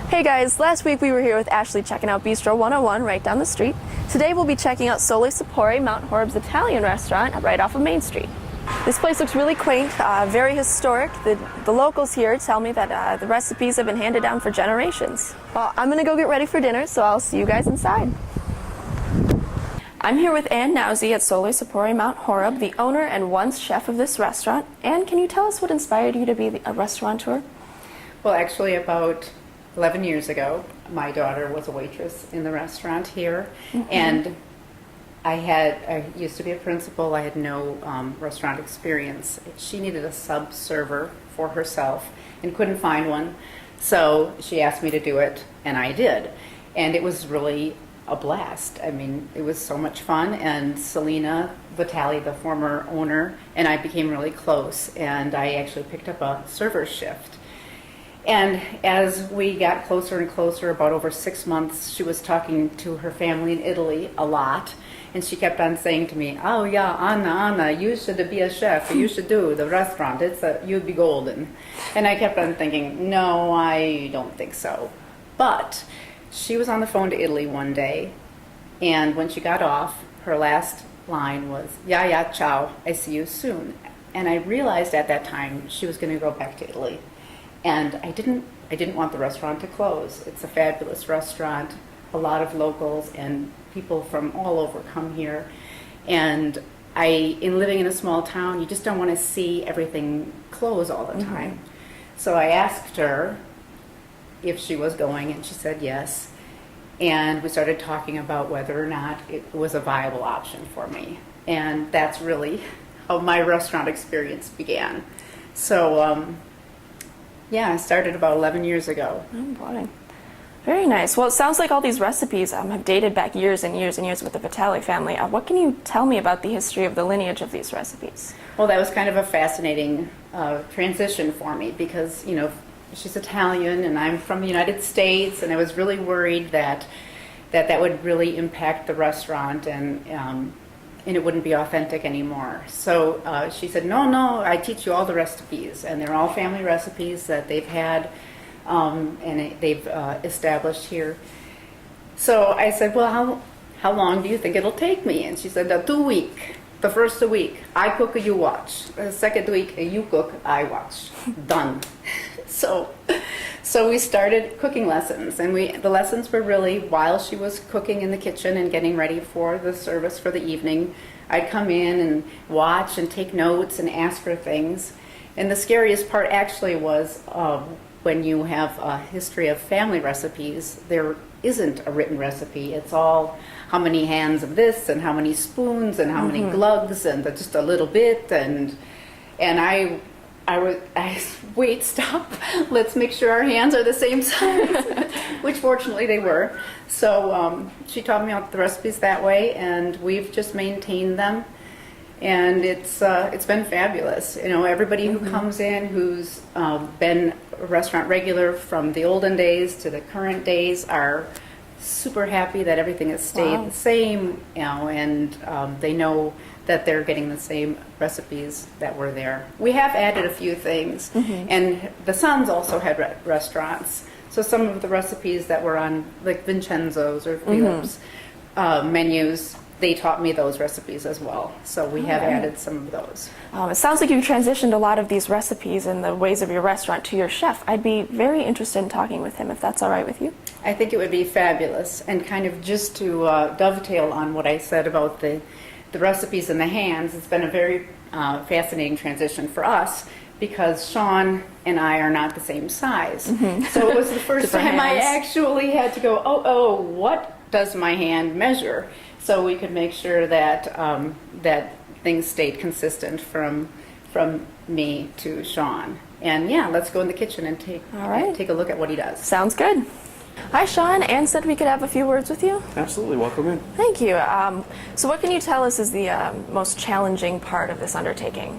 Hey guys, last week we were here with Ashley checking out Bistro 101 right down the street. Today we'll be checking out Sapori, Mount Horeb's Italian restaurant right off of Main Street. This place looks really quaint, very historic. The locals here tell me that the recipes have been handed down for generations. Well, I'm gonna go get ready for dinner, so I'll see you guys inside. I'm here with Ann Nowzy at Sapori, Mount Horeb, the owner and once chef of this restaurant. Ann, can you tell us what inspired you to be a restaurateur? Well, actually, about 11 years ago, my daughter was a waitress in the restaurant here, and I used to be a principal. I had no restaurant experience. She needed a sub-server for herself and couldn't find one, so she asked me to do it, and I did. And it was really a blast. I mean, it was so much fun, and Selena Vitale, the former owner, and I became really close, and I actually picked up a server shift. And as we got closer and closer, about over 6 months, she was talking to her family in Italy a lot, and she kept on saying to me, "Oh yeah, Anna, you should be a chef. You should do the restaurant. You'd be golden." And I kept on thinking, no, I don't think so. But she was on the phone to Italy one day, and when she got off, her last line was, "Yeah, ciao, I see you soon." And I realized at that time she was going to go back to Italy. And I didn't want the restaurant to close. It's a fabulous restaurant. A lot of locals and people from all over come here. And in living in a small town, you just don't want to see everything close all the time. So I asked her if she was going, and she said yes. And we started talking about whether or not it was a viable option for me. And that's really how my restaurant experience began. So, yeah, I started about 11 years ago. Oh boy. Very nice. Well, it sounds like all these recipes have dated back years and years and years with the Vitale family. What can you tell me about the history of the lineage of these recipes? Well, that was kind of a fascinating transition for me because, you know, she's Italian and I'm from the United States, and I was really worried that would really impact the restaurant and it wouldn't be authentic anymore. So she said, no, I teach you all the recipes, and they're all family recipes that they've had and they've established here. So I said, well, how long do you think it'll take me? And she said, 2 weeks. The first week, I cook, you watch. The second week, you cook, I watch. Done. So we started cooking lessons, and the lessons were really while she was cooking in the kitchen and getting ready for the service for the evening. I'd come in and watch and take notes and ask her things. And the scariest part actually was when you have a history of family recipes, there isn't a written recipe. It's all how many hands of this and how many spoons and how many glugs and just a little bit. And I wait, stop, let's make sure our hands are the same size, which fortunately they were. So she taught me the recipes that way, and we've just maintained them. And it's been fabulous. You know, everybody who comes in who's been a restaurant regular from the olden days to the current days are super happy that everything has stayed the same, you know, and they know that they're getting the same recipes that were there. We have added a few things, and the sons also had restaurants. So some of the recipes that were on like Vincenzo's or Philip's menus, they taught me those recipes as well. So we have added some of those. It sounds like you've transitioned a lot of these recipes and the ways of your restaurant to your chef. I'd be very interested in talking with him if that's all right with you. I think it would be fabulous. And kind of just to dovetail on what I said about the recipes in the hands, it's been a very fascinating transition for us because Sean and I are not the same size. So it was the first time I actually had to go, oh, what does my hand measure? So we could make sure that that things stayed consistent from me to Sean. And yeah, let's go in the kitchen and take a look at what he does. Sounds good. Hi, Sean. Ann said we could have a few words with you. Absolutely. Welcome in. Thank you. So what can you tell us is the most challenging part of this undertaking?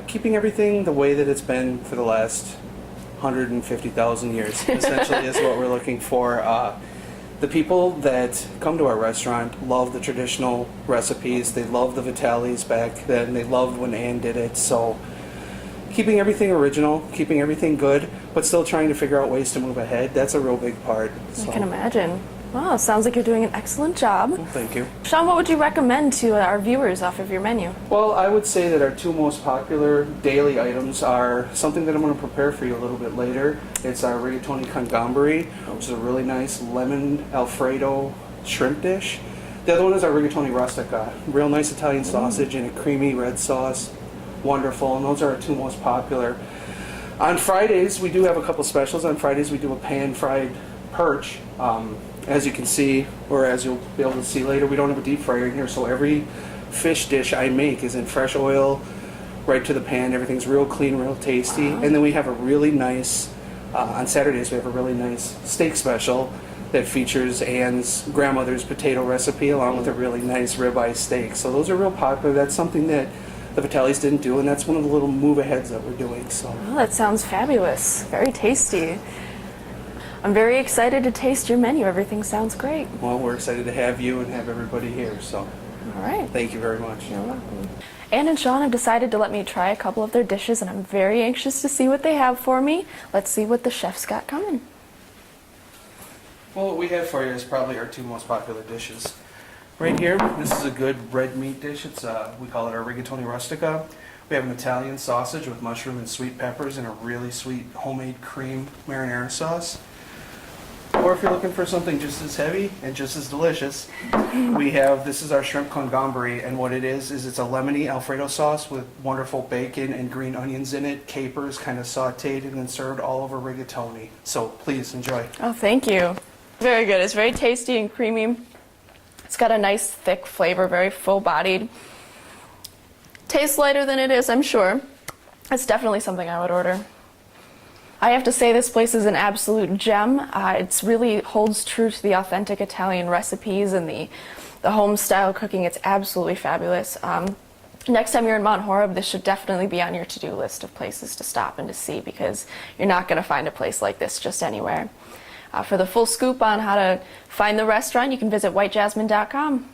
Keeping everything the way that it's been for the last 150,000 years, essentially, is what we're looking for. The people that come to our restaurant love the traditional recipes. They love the Vitales back then. They loved when Ann did it. So keeping everything original, keeping everything good, but still trying to figure out ways to move ahead. That's a real big part. I can imagine. Wow, sounds like you're doing an excellent job. Well, thank you. Sean, what would you recommend to our viewers off of your menu? Well, I would say that our two most popular daily items are something that I'm going to prepare for you a little bit later. It's our rigatoni con gamberi, which is a really nice lemon Alfredo shrimp dish. The other one is our rigatoni rustica, real nice Italian sausage in a creamy red sauce. Wonderful, and those are our two most popular. On Fridays, we do have a couple specials. On Fridays, we do a pan-fried perch. As you can see, or as you'll be able to see later, we don't have a deep fryer in here, so every fish dish I make is in fresh oil, right to the pan. Everything's real clean, real tasty. And then we have a really nice, on Saturdays, we have a really nice steak special that features Anne's grandmother's potato recipe along with a really nice ribeye steak. So those are real popular. That's something that the Vitalis didn't do, and that's one of the little move-aheads that we're doing. So. Oh, that sounds fabulous. Very tasty. I'm very excited to taste your menu. Everything sounds great. Well, we're excited to have you and have everybody here, so. All right. Thank you very much. You're welcome. Anne and Sean have decided to let me try a couple of their dishes, and I'm very anxious to see what they have for me. Let's see what the chef's got coming. Well, what we have for you is probably our two most popular dishes. Right here, this is a good red meat dish. It's we call it our rigatoni rustica. We have an Italian sausage with mushroom and sweet peppers and a really sweet homemade cream marinara sauce. Or if you're looking for something just as heavy and just as delicious, we have, this is our shrimp con gamberi, and what it is it's a lemony Alfredo sauce with wonderful bacon and green onions in it, capers kind of sauteed and then served all over rigatoni. So please enjoy. Oh, thank you. Very good. It's very tasty and creamy. It's got a nice thick flavor, very full-bodied. Tastes lighter than it is, I'm sure. It's definitely something I would order. I have to say this place is an absolute gem. It really holds true to the authentic Italian recipes and the home-style cooking. It's absolutely fabulous. Next time you're in Mount Horeb, this should definitely be on your to-do list of places to stop and to see, because you're not going to find a place like this just anywhere. For the full scoop on how to find the restaurant, you can visit whitejasmine.com.